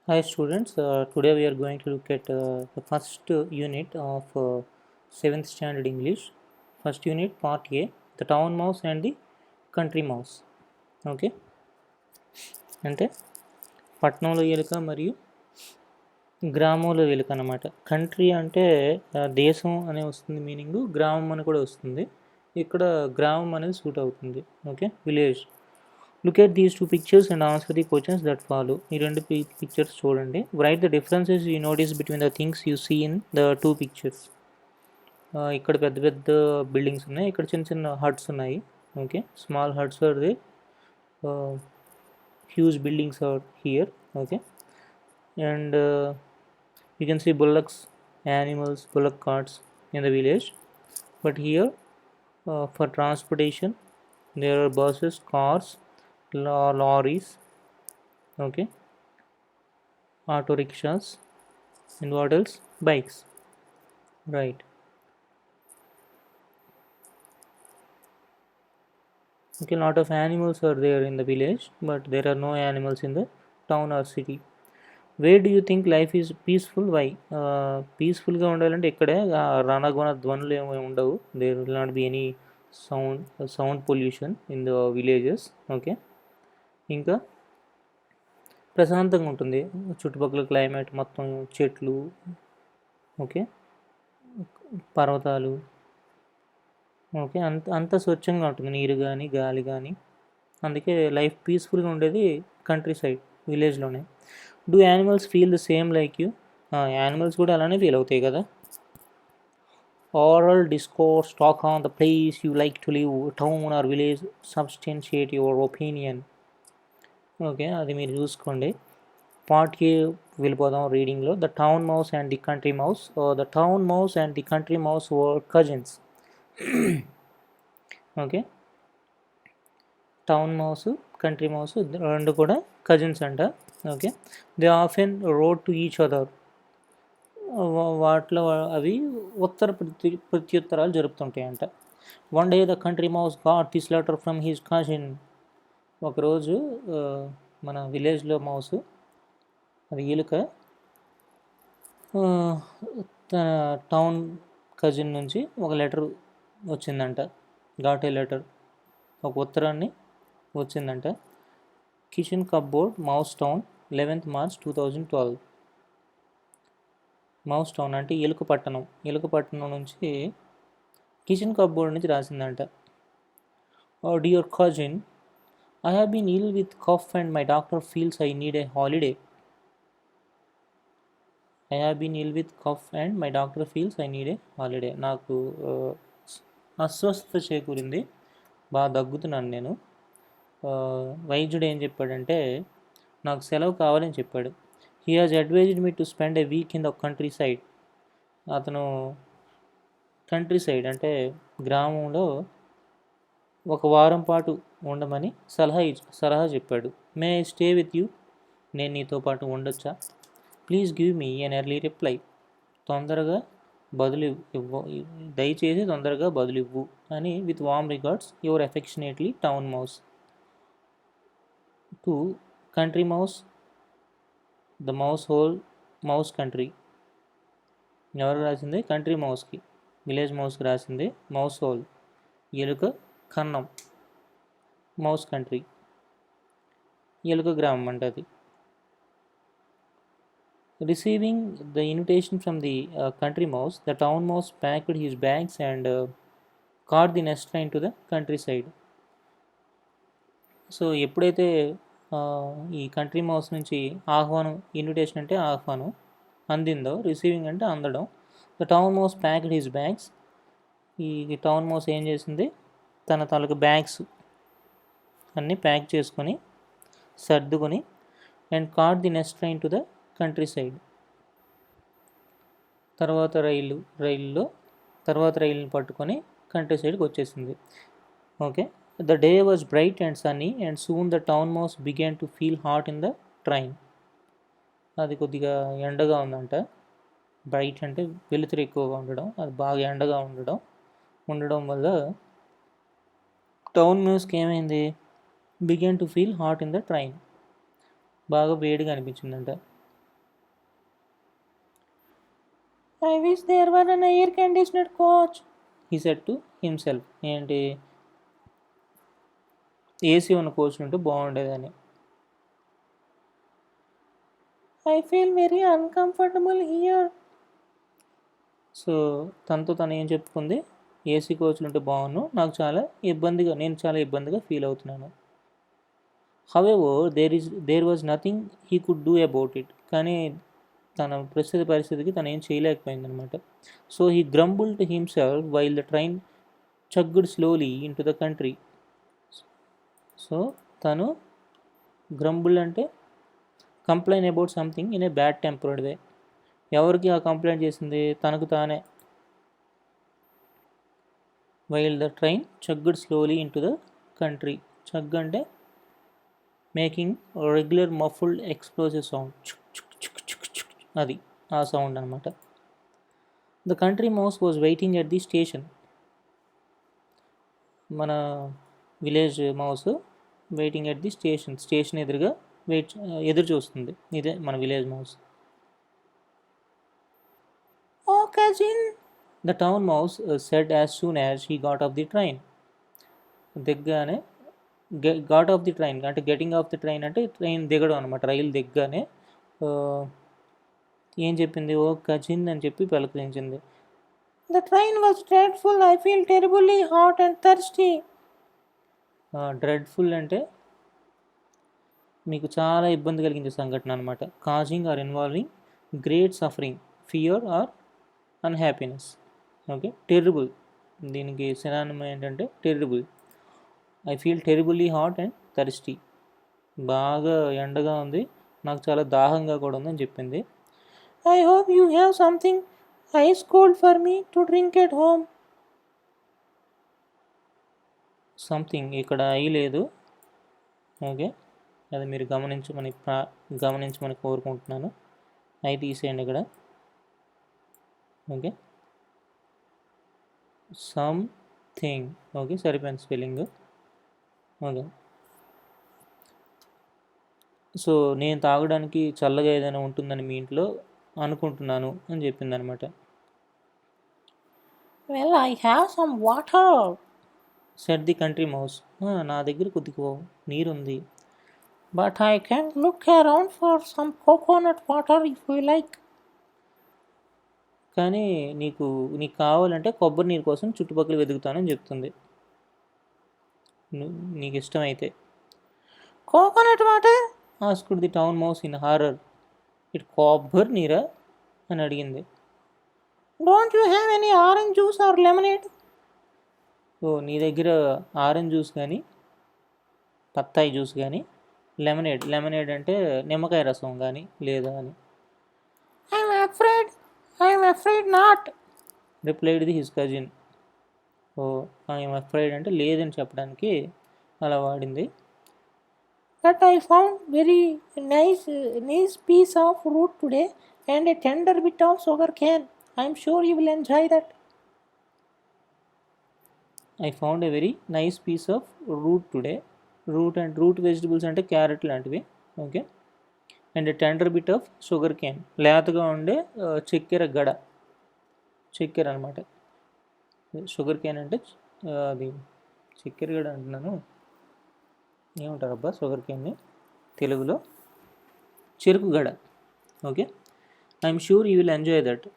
Hi students, today we are going to look at the first unit of 7th standard English. First unit part A, the town mouse and the country mouse. Okay, అంటే పట్టణంలో ఎలుక మరియు గ్రామంలో ఎలుక అన్నమాట. Country అంటే దేశం అనే వస్తుంది మీనింగ్, గ్రామం అని కూడా వస్తుంది. ఇక్కడ గ్రామం అనేది సూట్ అవుతుంది. Okay, village. Look at these 2 pictures and answer the questions that follow. ఈ రెండు పిక్చర్స్ చూడండి. Write the differences you notice between the things you see in the 2 pictures. ఇక్కడ పెద్ద పెద్ద బిల్డింగ్స్ ఉన్నాయి, ఇక్కడ చిన్న చిన్న హట్స్ ఉన్నాయి. Okay, small huts are there, huge buildings are here. Okay, and you can see bullocks, animals, bullock carts in the village. But here for transportation there are buses, cars, lorries, okay, auto rickshaws, and what else, bikes, right. Okay, lot of animals are there in the village, but there are no animals in the town or city. Where do you think life is peaceful? Why? పీస్ఫుల్గా ఉండాలంటే ఇక్కడే రణగుణ ధ్వనులు ఏమి ఉండవు. There will not be any sound pollution in the villages. Okay, ఇంకా ప్రశాంతంగా ఉంటుంది చుట్టుపక్కల క్లైమేట్ మొత్తం, చెట్లు, ఓకే, పర్వతాలు, ఓకే, అంత స్వచ్ఛంగా ఉంటుంది, నీరు కానీ గాలి కానీ. అందుకే లైఫ్ పీస్ఫుల్గా ఉండేది కంట్రీ సైడ్, విలేజ్లోనే. Do animals feel the same like you? Animals కూడా అలానే ఫీల్ అవుతాయి కదా. Oral discourse talk on the place you like to live, town or village, substantiate your opinion. Okay, అది మీరు చూసుకోండి. పార్ట్ ఏ వెళ్ళిపోదాం రీడింగ్లో. The town mouse and the country mouse. The town mouse and the country mouse were cousins. Okay, town mouse, country mouse రెండు కూడా cousins అంట. Okay, they often wrote to each other. వాటిలో అవి ఉత్తర ప్రత్యుత్తరాలు జరుపుతుంటాయంట. One day the country mouse got this letter from his cousin. ఒకరోజు మన విలేజ్లో మౌస్, అది ఎలుక, తన టౌన్ కజిన్ నుంచి ఒక లెటర్ వచ్చిందంట. గాట్ ఏ లెటర్, ఒక ఉత్తరాన్ని వచ్చిందంట. Kitchen cupboard, mouse town, 11th March 2012. Mouse town అంటే ఎలుక పట్టణం. ఎలుక పట్టణం నుంచి కిచెన్ కప్బోర్డ్ నుంచి రాసిందంట. Dear cousin, I have been ill with cough and my doctor feels I need a holiday. I have been ill with cough and my doctor feels I need a holiday. నాకు అస్వస్థత చేకూరింది, బాగా దగ్గుతున్నాను నేను. వైద్యుడు ఏం చెప్పాడంటే నాకు సెలవు కావాలని చెప్పాడు. He has advised me to spend a week in the country side. అతను కంట్రీ సైడ్ అంటే గ్రామంలో ఒక వారం పాటు ఉండమని సలహా చెప్పాడు. May I stay with you? నేను నీతో పాటు ఉండొచ్చా? Please give me an early reply. తొందరగా బదులు ఇవ్వు, దయచేసి తొందరగా బదులు ఇవ్వు అని. With warm regards, your affectionately town mouse. To country mouse, the mouse hole mouse country. ఎవరు రాసింది? కంట్రీ మౌస్కి, విలేజ్ మౌస్కి రాసింది. మౌస్ హోల్ ఎలుక కన్నం, మౌస్ కంట్రీ ఎలుక గ్రామం అంట అది. Receiving the invitation from the country mouse, the town mouse packed his bags and caught the next train to the country side. So ఎప్పుడైతే ఈ కంట్రీ మౌస్ నుంచి ఆహ్వానం, ఇన్విటేషన్ అంటే ఆహ్వానం, అందిందో, రిసీవింగ్ అంటే అందడం. The town mouse packed his bags. ఈ town mouse ఏం చేసింది? తన తాలూకు బ్యాగ్స్ అన్నీ ప్యాక్ చేసుకొని, సర్దుకొని, and caught the next train to the country side. తర్వాత రైలుని పట్టుకొని కంట్రీ సైడ్కి వచ్చేసింది. Okay, the day was bright and sunny and soon the town mouse began to feel hot in the train. అది కొద్దిగా ఎండగా ఉందంట. బ్రైట్ అంటే వెలుతురు ఎక్కువగా ఉండడం, అది బాగా ఎండగా ఉండడం వల్ల టౌన్ మౌస్కి ఏమైంది? Began to feel hot in the train, బాగా వేడిగా అనిపించిందంట. I wish there were an air conditioner coach, he said to himself. ఏంటి, ఏసీ ఉన్న కోచ్ ఉంటే బాగుండేదని. I feel very uncomfortable here. So తనతో తను ఏం చెప్పుకుంది, ఏసీ కోచ్లు ఉంటే బాగున్నాను, నేను చాలా ఇబ్బందిగా ఫీల్ అవుతున్నాను. However there was nothing he could do about it. కానీ తన ప్రస్తుత పరిస్థితికి తను ఏం చేయలేకపోయిందనమాట. So he grumble to himself while the train chugged slowly in to the country. So తను గ్రంబుల్ అంటే complain about something in a bad tempered way. ఎవరికి ఆ కంప్లైంట్ చేసింది, తనకు తానే. While the train chugged slowly in to the country. Chug అంటే making regular muffled explosive sound, అది ఆ సౌండ్ అనమాట. The country mouse was waiting at the station. మన village mouse waiting at the station ఎదురుగా ఎదురు చూస్తుంది. ఇదే మన village mouse. Oh cousin, the town mouse said as soon as he got off the train. దిగ్గానే, got off the train అంటే getting off the train అంటే train దిగడం అనమాట. రైలు దిగ్గానే ఏం చెప్పింది, ఓ కజిన్ అని చెప్పి పలకరించింది. The train was dreadful, I feel terribly hot and thirsty. Dreadful అంటే మీకు చాలా ఇబ్బంది కలిగించే సంఘటన అనమాట. Causing or involving great suffering, fear or unhappiness. Okay, terrible దీనికి సినానిమ్ ఏంటంటే terrible. I feel terribly hot and thirsty, బాగా ఎండగా ఉంది, నాకు చాలా దాహంగా కూడా ఉందని చెప్పింది. I hope you have something ice cold for me to drink at home. Something ఇక్కడ ఐ లేదు. ఓకే, అది మీరు గమనించమని కోరుకుంటున్నాను. ఐ తీసేయండి ఇక్కడ. Okay, something. ఓకే, సరిపోయింది స్పెల్లింగ్. ఓకే, సో నేను తాగడానికి చల్లగా ఏదైనా ఉంటుందని మీ ఇంట్లో అనుకుంటున్నాను అని చెప్పింది అనమాట. Well I have some water, said the country mouse. నా దగ్గర కొద్దిగా నీరుంది. But I can look around for some coconut water if you like. కానీ నీకు కావాలంటే కొబ్బరి నీరు కోసం చుట్టుపక్కల వెతుకుతానని చెప్తుంది, నీకు ఇష్టమైతే. Coconut water, asked the town mouse in horror. ఇటు కొబ్బరి నీరా అని అడిగింది. Don't you have any orange juice or lemonade. ఓ, నీ దగ్గర ఆరెంజ్ జ్యూస్ కానీ బత్తాయి జ్యూస్ కానీ లెమనేడ్ అంటే నిమ్మకాయ రసం కానీ లేదా అని. I'm afraid not, replied the his cousin. Oh, I'm afraid అంటే లేదని చెప్పడానికి అలా వాడింది. But I found very nice piece of root today and a tender bit of sugar cane. I'm sure you will enjoy that. I found a very nice piece of root today. Root vegetables అంటే carrot లాంటివి. Okay, and tender bit of sugar cane, లేతగా ఉండే చక్కెర అనమాట. Sugar cane అంటే అది చక్కెర గడ అంటున్నాను, ఏమంటారు అబ్బా షుగర్ క్యాన్ని తెలుగులో, చెరుకు గడ. Okay, I'm sure you will enjoy that.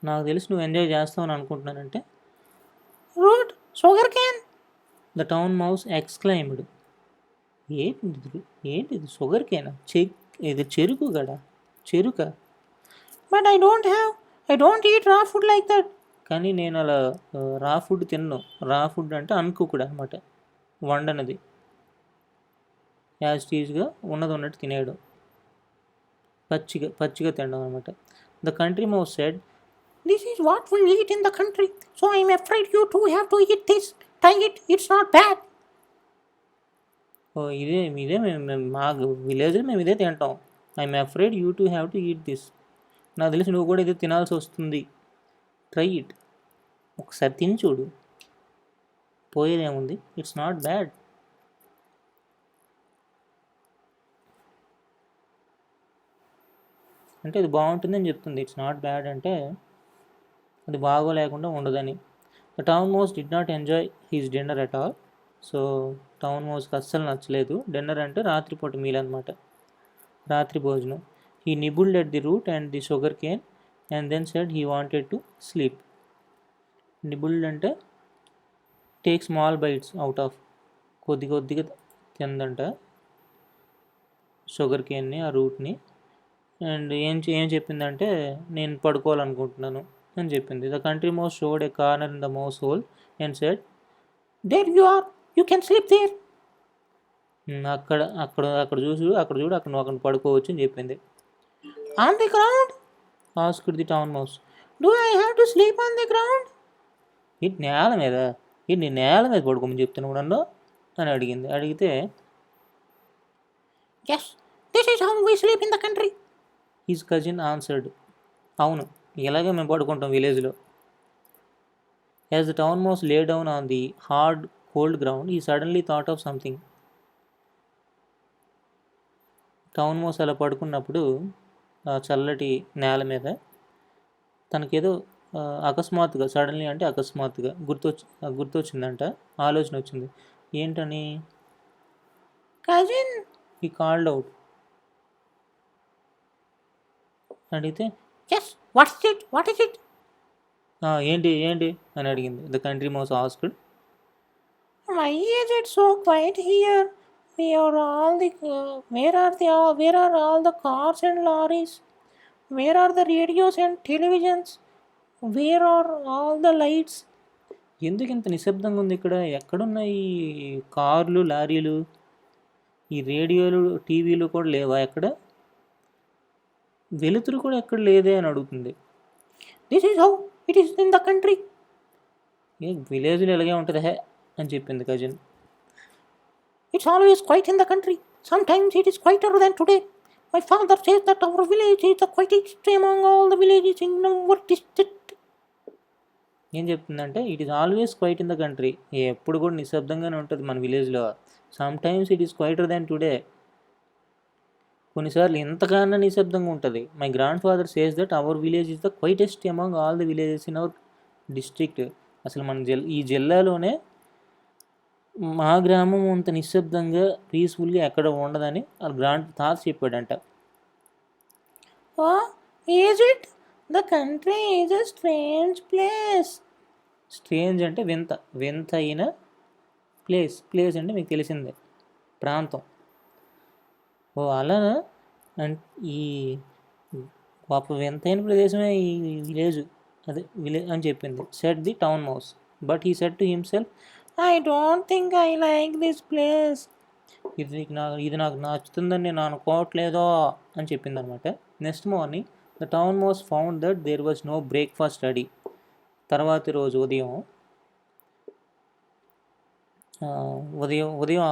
నాకు తెలిసి నువ్వు ఎంజాయ్ చేస్తావని అనుకుంటున్నానంటే. Root, sugar cane, the town mouse exclaimed. ఏంటిది షుగర్ క్యానా, ఇది చెరుకు గడ, చెరుక. But I don't eat raw food like that. కానీ నేను అలా రా ఫుడ్ తిన్ను. రా ఫుడ్ అంటే అన్కుక్డ్ అనమాట, వండనది. యాజ్ టీజ్గా ఉన్నట్టు తినేయడం, పచ్చిగా తినడం అనమాట. The country mouse said, this is what we eat in the country, so I'm afraid you too have to eat this. Try it, it's not bad. ఓ, ఇదే మేము మా విలేజ్లో మేము ఇదే తింటాం. I'm afraid you too have to eat this. నాకు తెలిసి నువ్వు కూడా ఇదే తినాల్సి వస్తుంది. ట్రై ఇట్, ఒకసారి తిని చూడు, పోయేదేముంది, ఇట్స్ నాట్ బ్యాడ్. అంటే ఇది బాగుంటుందని చెప్తుంది. ఇట్స్ నాట్ బ్యాడ్ అంటే అది బాగోలేకుండా ఉండదని. The town mouse did not enjoy his dinner at all. So town మౌస్కి అస్సలు నచ్చలేదు. డిన్నర్ అంటే రాత్రిపూట మీల్ అనమాట, రాత్రి భోజనం. He nibbled at the root and the sugar cane and then said he wanted to sleep. Nibbled అంటే take small bites out of, కొద్దిగా తిందంట షుగర్ కేన్ని, ఆ రూట్ని. అండ్ ఏం చెప్పిందంటే నేను పడుకోవాలనుకుంటున్నాను అని చెప్పింది. The country mouse showed a corner in the mouse hole and said there you are, you can sleep there. అక్కడ అక్కడ అక్కడ చూడు అక్కడ నువ్వు అక్కడ పడుకోవచ్చు అని చెప్పింది. On the ground asked the town mouse. Do I have to sleep on the ground? ఇటు నేల మీద, నీ నేల మీద పడుకోమని చెప్తున్నావు నన్ను అని అడిగితే yes, this is how we sleep in the country, his cousin answered. అవును, ఇలాగే మేము పడుకుంటాం విలేజ్లో. As the town mouse lay down on the hard cold ground he suddenly thought of something. Town mouse అలా పడుకున్నప్పుడు చల్లటి నేల మీద తనకేదో అకస్మాత్తుగా, సడన్లీ అంటే అకస్మాత్తుగా గుర్తొచ్చిందంట, ఆలోచన వచ్చింది. ఏంటని? Cousin, he called out. అడిగితే ఎస్, వాట్ ఇస్ ఇట్? ఏంటి అని అడిగింది. The country mouse asked. Why is it so quiet here? Where are all the cars and lorries? Where are the radios and televisions? Where are all the lights? ఎందుకు ఇంత నిశ్శబ్దంగా ఉంది ఇక్కడ? ఎక్కడున్నాయి కార్లు, లారీలు? ఈ రేడియోలు, టీవీలు కూడా లేవా ఎక్కడ? వెలుతురు కూడా ఎక్కడ లేదే అని అడుగుతుంది. This is how it is in the country. విలేజ్లో ఇలాగే ఉంటుంది హే అని చెప్పింది cousin. It's always quiet in the country. Sometimes it is quieter than today. My father says that our village is the quietest among all the villages in our district. ఏం చెప్తుందంటే it is always quiet in the country. ఎప్పుడు కూడా నిశ్శబ్దంగానే ఉంటుంది మన విలేజ్లో. Sometimes it is quieter than today. కొన్నిసార్లు ఎంతగానో నిశ్శబ్దంగా ఉంటుంది. My grand father says that our village is the quietest among all the villages in our district. అసలు మన ఈ జిల్లాలోనే మా గ్రామం అంత నిశ్శబ్దంగా, పీస్ఫుల్గా ఎక్కడ ఉండదని వాళ్ళ గ్రాండ్ తాత చెప్పాడంట. Is it? The country is a strange place. Strange అంటే వింత అయిన ప్లేస్ అంటే మీకు తెలిసిందే, ప్రాంతం. అలా ఈ గొప్ప వింతైన ప్రదేశమే ఈ విలేజ్ అని చెప్పింది. Said the town mouse. But he said to himself, I don't think I like this place. ఇది నాకు నచ్చుతుందని నేను అనుకోవట్లేదో అని చెప్పింది అనమాట. Next morning the town mouse found that there was no breakfast ready. తర్వాతి రోజు ఉదయం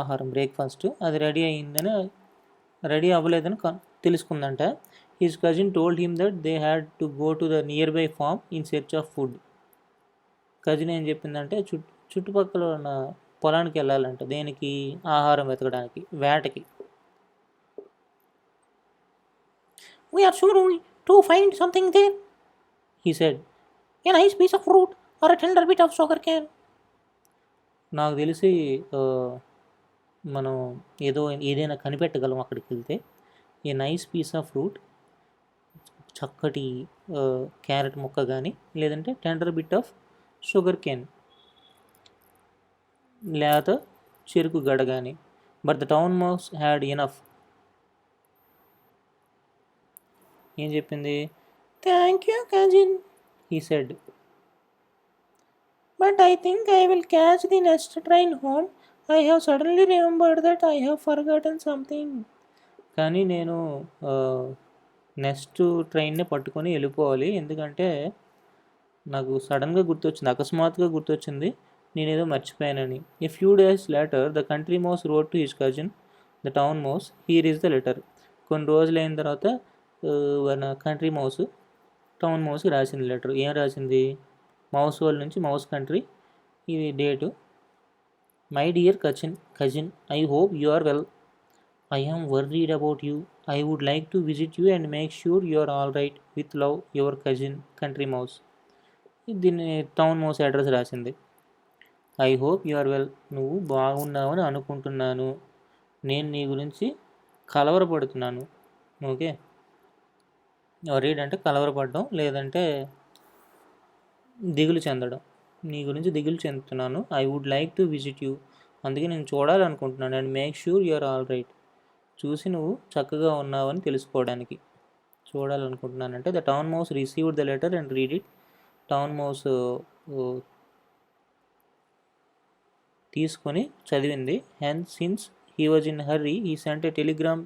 ఆహారం, బ్రేక్ఫాస్ట్ అది రెడీ అవ్వలేదని తెలుసుకుందంట. His cousin told him that they had to go to the nearby farm in search of food. Cousin ఏం చెప్పిందంటే చుట్టుపక్కల ఉన్న పొలానికి వెళ్ళాలంట. దేనికి? ఆహారం వెతకడానికి, వేటకి. We're sure to find something there, he said. A nice piece of fruit or a tender bit of sugar cane. నాకు తెలిసి మనం ఏదైనా కనిపెట్టగలం అక్కడికి వెళ్తే. A nice piece of fruit, చక్కటి క్యారెట్ ముక్క కానీ, లేదంటే tender bit of sugar cane, లేత చెరుకు గడ కానీ. But the town mouse had enough. ఏం చెప్పింది? Thank you cousin, he said. But I think I will catch the next train home. I have suddenly remembered that I have forgotten something. కానీ నేను next ట్రైన్ని పట్టుకొని వెళ్ళిపోవాలి, ఎందుకంటే నాకు సడన్గా గుర్తొచ్చింది, అకస్మాత్తుగా గుర్తొచ్చింది నేనేదో మర్చిపోయానని. A few days later the country mouse wrote to his cousin the town mouse, here is the letter. కొన్ని రోజులు అయిన తర్వాత మన కంట్రీ మౌస్ టౌన్ మౌస్కి రాసింది లెటర్. ఏం రాసింది? మౌస్ వరల్డ్ నుంచి మౌస్ కంట్రీ. ఇది date. My dear cousin, I hope you are well. I am worried about you. I would like to visit you and make sure you are all right with love your cousin country mouse. దీన్ని town mouse address రాసింది. I hope you are well. నువ్వు బాగున్నావని అనుకుంటున్నాను. నేను నీ గురించి కలవరపడుతున్నాను. Okay, worried అంటే కలవరపడడం, లేదంటే దిగులు చెందడం. నీ గురించి దిగులు చెందుతున్నాను. I would like to visit you, అందుకే నేను చూడాలనుకుంటున్నాను. And make sure you are all right, చూసి నువ్వు చక్కగా ఉన్నావని తెలుసుకోవడానికి చూడాలనుకుంటున్నానంటే. The town mouse received the letter and read it. Town mouse తీసుకొని చదివింది. And since he was in hurry he sent a telegram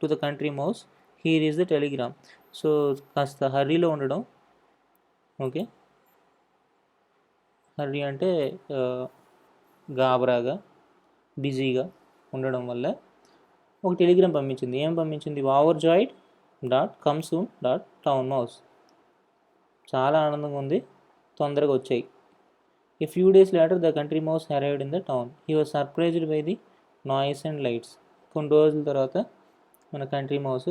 to the country mouse. Here is the telegram. So కాస్త హర్రీలో ఉండడం. ఓకే, హర్రీ అంటే గాబరాగా, బిజీగా ఉండడం వల్ల ఒక టెలిగ్రామ్ పంపించింది. ఏం పంపించింది? Overjoyed dot come soon dot town mouse. చాలా ఆనందంగా ఉంది, తొందరగా వచ్చాయి. A few days later, the country mouse arrived in the town. He was surprised by the noise and lights. కొన్ని రోజుల తర్వాత మన కంట్రీ మౌస్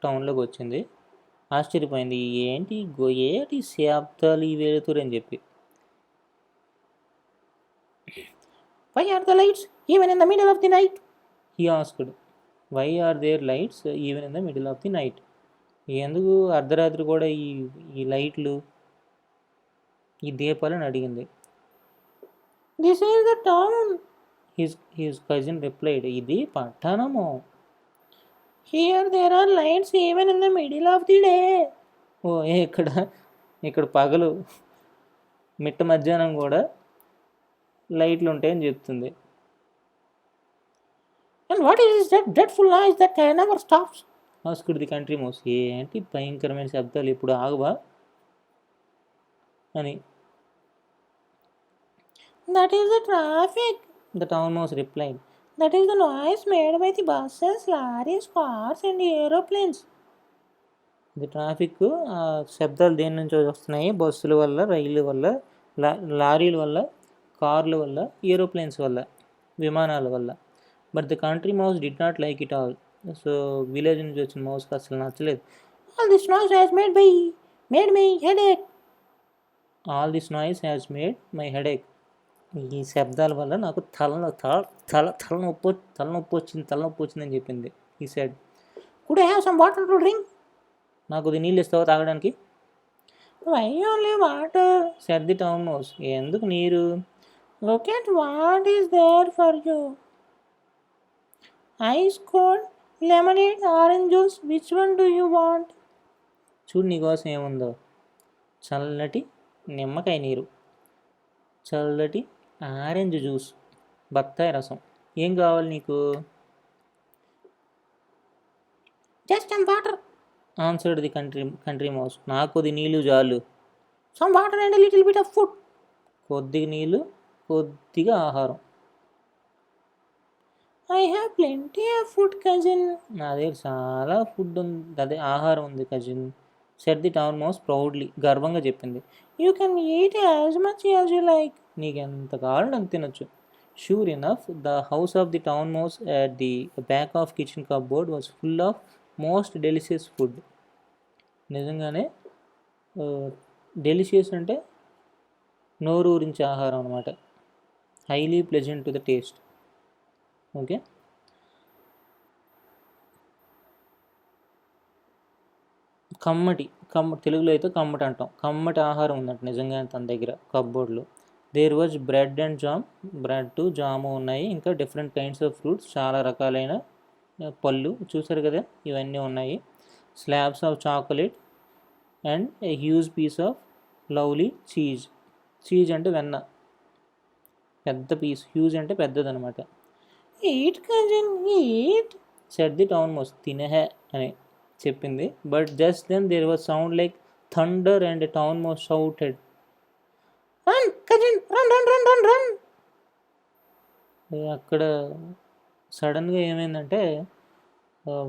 టౌన్లోకి వచ్చింది. ఆశ్చర్యపోయింది. ఏంటి శబ్దాలు ఈ వెలుతురు అని చెప్పి. Why are the lights even in the middle of the night? He asked. Why are there lights even in the middle of the night? ఎందుకు అర్ధరాత్రి కూడా ఈ లైట్లు, ఈ దీపాలని అడిగింది. This is the town, his cousin replied. ఇది పట్టణము. Here there are lights even in the middle of the day. ఓ ఇక్కడ పగలు మిట్ట మధ్యాహ్నం కూడా లైట్లు ఉంటాయని చెప్తుంది. And what is that dreadful noise that never stops? asked the country mouse. ఏంటి భయంకరమైన శబ్దాలు ఇప్పుడు ఆగవా అని. That is the traffic, the town mouse replied. That is the noise made by the buses, lorries, cars and aeroplanes. The traffic శబ్దాలు దేని నుంచి వస్తున్నాయి? బస్సుల వల్ల, రైలు వల్ల, లారీల వల్ల, కార్ల వల్ల, ఏరోప్లేన్స్ వల్ల, విమానాల వల్ల. But the country mouse did not like it all. So village నుంచి వచ్చిన మౌస్కి అసలు నచ్చలేదు. All this noise has made my headache. All this noise has made my headache. ఈ శబ్దాల వల్ల నాకు తలనొప్పి వచ్చిందని చెప్పింది. ఈ side could I have some water to drink. నాకు కొద్ది నీళ్ళు ఇస్తావా తాగడానికి? Why only water said the town mouse. ఎందుకు నీరు? Look at what is there for you. Ice cold, lemonade, orange juice, which one do you want? చూడు నీకోసం ఏముందో. చల్లటి నిమ్మకాయ నీరు, చల్లటి ఆరెంజ్ జ్యూస్, బత్తాయి రసం. ఏం కావాలి నీకు? Just some water answered the country mouse. నాకు కొద్ది నీళ్ళు చాలు. Some water and little bit of food. కొద్దిగా నీళ్ళు, కొద్దిగా ఆహారం. I have plenty of food cousin. నా దగ్గర చాలా ఫుడ్ ఉంది, అదే ఆహారం ఉంది cousin. Said the town mouse proudly. గర్వంగా చెప్పింది. You can eat as much as you like. నీకు ఎంత కావాలంటే అంత తినొచ్చు. Sure enough the house of the town mouse at the back of kitchen cupboard was full of most delicious food. నిజంగానే delicious అంటే నోరూరించే ఆహారం అనమాట. Highly pleasant to the taste. Okay, తెలుగులో అయితే కమ్మటి అంటాం. కమ్మటి ఆహారం ఉందంట నిజంగానే తన దగ్గర కప్బోర్డ్లో. There was bread and jam. Bread, jam ఉన్నాయి. ఇంకా డిఫరెంట్ కైండ్స్ ఆఫ్ ఫ్రూట్స్, చాలా రకాలైన పళ్ళు చూసారు కదా, ఇవన్నీ ఉన్నాయి. Slabs of chocolate and a huge piece of lovely cheese. Cheese అంటే వెన్న, పెద్ద పీస్. హ్యూజ్ అంటే పెద్దదనమాట. Eat cousin eat said the town mouse. తినహే అని చెప్పింది. But just then there was sound like thunder and town mouse shouted, run cousin run run run run run. అక్కడ సడన్గా ఏమైందంటే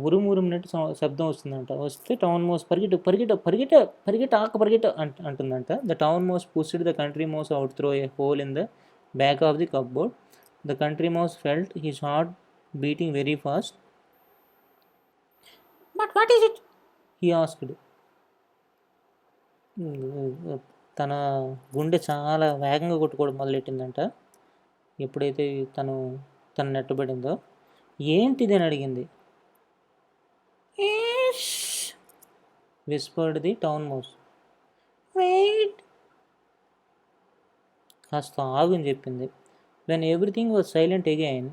ఉరుమురుమినట్టు శబ్దం వస్తుందంట. వస్తే టౌన్ మౌస్ పరిగెట్ట అంటుందంట. The town mouse pushed the country mouse out through a whole in the back of the cupboard. The country mouse felt his heart beating very fast. But what is it he asked. తన గుండె చాలా వేగంగా కొట్టుకోవడం మొదలెట్టిందంట ఎప్పుడైతే తను నెట్టబడిందో. ఏంటిది అని అడిగింది. Whispered the town mouse. Wait, కాస్త ఆగు అని చెప్పింది. When everything was silent again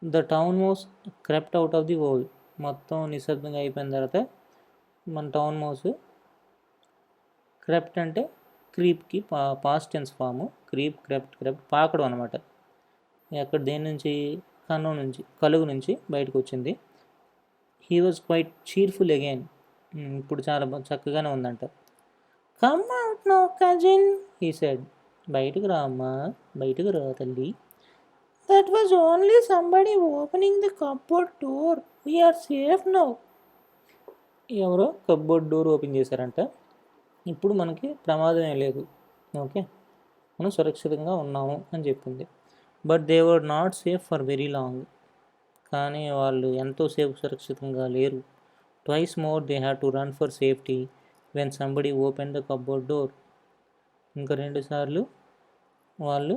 the town mouse crept out of the hole. మొత్తం నిశ్శబ్దంగా అయిపోయిన తర్వాత మన టౌన్ మౌస్ క్రెప్ట్ అంటే క్రీప్కి పాస్ట్ టెన్స్ ఫాము. క్రెప్ట్ పాకడం అనమాట. ఎక్కడ దేని నుంచి, కన్నం నుంచి, కలుగు నుంచి బయటకు వచ్చింది. He was quite cheerful again. ఇప్పుడు చాలా చక్కగానే ఉందంట. Come out now cousin he said. బయటకు రా అమ్మా, బయటకు రా తల్లి. That was only somebody opening the cupboard door, we're safe now. ఎవరో కప్బోర్డ్ డోర్ ఓపెన్ చేశారంట. ఇప్పుడు మనకి ప్రమాదమే లేదు, ఓకే, మనం సురక్షితంగా ఉన్నాము అని చెప్పింది. But they were not safe for very long. కానీ వాళ్ళు ఎంతోసేపు సురక్షితంగా లేరు. Twice more they had to run for safety when somebody open the cupboard door. ఇంకా 2 సార్లు వాళ్ళు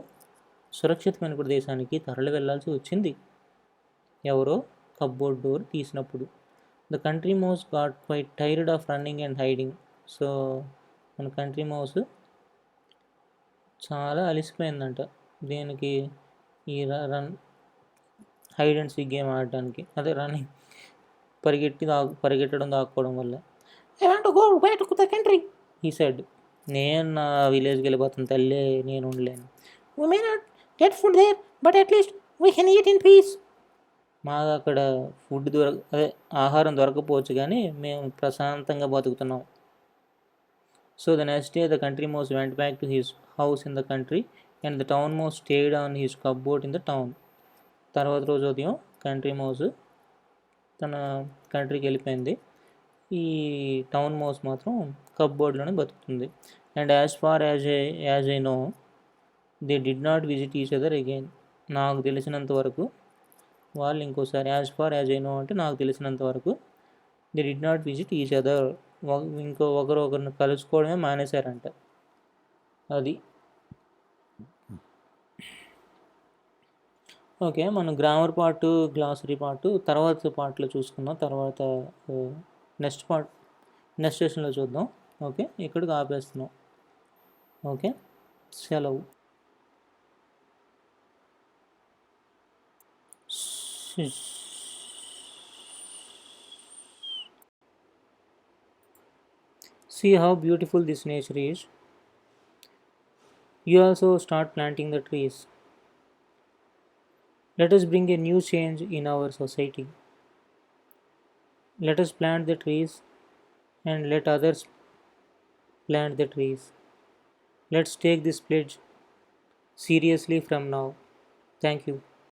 సురక్షితమైన ప్రదేశానికి తరలి వెళ్లాల్సి వచ్చింది. ఎవరో కప్బోర్డ్ డోర్ తీసినప్పుడు. The country mouse got quite tired of running and hiding. So మన కంట్రీ మౌస్ చాలా అలిసిపోయిందంట దీనికి, ఈ run hide and seek game ఆడడానికి. అదే రన్నింగ్, పరిగెట్టడం దాక్కోవడం వల్ల. I want to go back to the country he said. నేను నా విలేజ్కి వెళ్ళిపోతాను తల్లి, నేను ఉండలేను. We may not get food there but at least we can eat in peace. మాకు అక్కడ ఫుడ్ అదే ఆహారం దొరకపోవచ్చు కానీ మేము ప్రశాంతంగా బతుకుతున్నాం. So the next day the country mouse went back to his house in the country and the town mouse stayed on his cupboard in the town. తర్వాత రోజు ఉదయం కంట్రీ మౌస్ తన కంట్రీకి వెళ్ళిపోయింది. ఈ టౌన్ మౌస్ మాత్రం కప్బోర్డ్లోనే బతుకుతుంది. And as far as I know they did not visit each other again. నాకు తెలిసినంత వరకు వాళ్ళు ఇంకోసారి, as far as I know అంటే నాకు తెలిసినంత వరకు, they did not visit each other, ఒకరిని కలుసుకోవడమే మానేశారంట. అది ఓకే. మనం గ్రామర్ పార్టు, గ్లాసరీ పార్టు తర్వాత పార్ట్లో చూసుకుందాం. తర్వాత నెక్స్ట్ సెషన్లో చూద్దాం. ఓకే, ఇక్కడికి ఆపేస్తున్నాం. ఓకే, సెలవు. See how beautiful this nature is. You also start planting the trees. Let us bring a new change in our society. Let us plant the trees and let others plant the trees. Let's take this pledge seriously from now. Thank you.